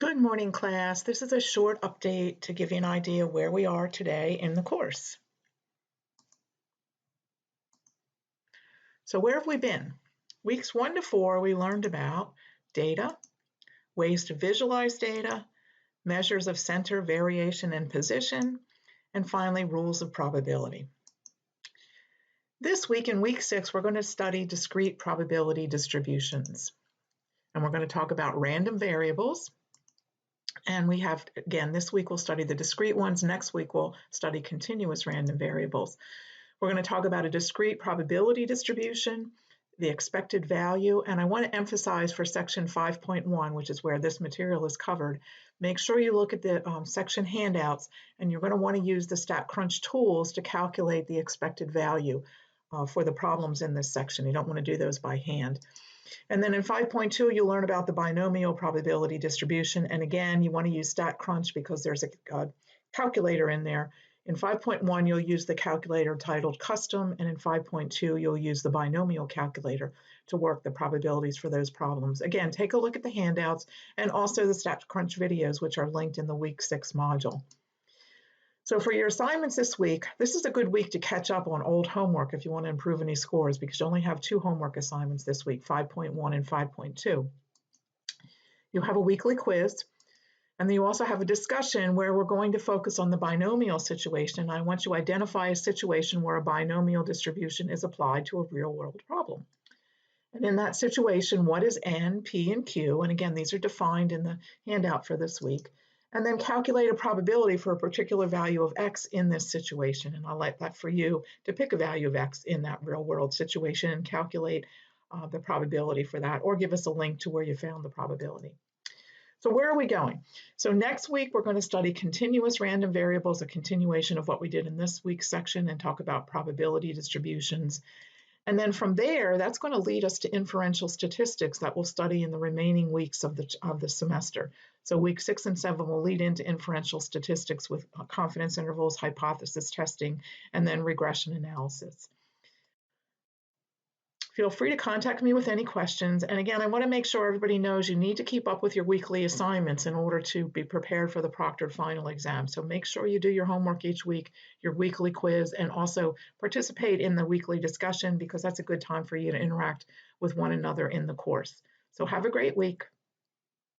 Good morning, class. This is a short update to give you an idea where we are today in the course. So where have we been? Weeks 1 to 4, we learned about data, ways to visualize data, measures of center, variation, and position, and finally, rules of probability. This week, in week 6, we're going to study discrete probability distributions. And we're going to talk about random variables. And we have, again, this week we'll study the discrete ones. Next week we'll study continuous random variables. We're going to talk about a discrete probability distribution, the expected value, and I want to emphasize for section 5.1, which is where this material is covered, make sure you look at the section handouts, and you're going to want to use the StatCrunch tools to calculate the expected value for the problems in this section. You don't want to do those by hand. And then in 5.2, you'll learn about the binomial probability distribution. And again, you want to use StatCrunch because there's a calculator in there. In 5.1, you'll use the calculator titled Custom, and in 5.2, you'll use the binomial calculator to work the probabilities for those problems. Again, take a look at the handouts and also the StatCrunch videos, which are linked in the week 6 module. So for your assignments this week, this is a good week to catch up on old homework if you want to improve any scores, because you only have 2 homework assignments this week, 5.1 and 5.2. You'll have a weekly quiz, and then you also have a discussion where we're going to focus on the binomial situation. I want you to identify a situation where a binomial distribution is applied to a real-world problem. And in that situation, what is N, P, and Q? And again, these are defined in the handout for this week. And then calculate a probability for a particular value of X in this situation. And I'll let that for you to pick a value of X in that real world situation and calculate the probability for that, or give us a link to where you found the probability. So where are we going? So next week, we're going to study continuous random variables, a continuation of what we did in this week's section, and talk about probability distributions. And then from there, that's going to lead us to inferential statistics that we'll study in the remaining weeks of the semester. So week 6 and 7 will lead into inferential statistics with confidence intervals, hypothesis testing, and then regression analysis. Feel free to contact me with any questions. And again, I want to make sure everybody knows you need to keep up with your weekly assignments in order to be prepared for the proctored final exam. So make sure you do your homework each week, your weekly quiz, and also participate in the weekly discussion, because that's a good time for you to interact with one another in the course. So have a great week.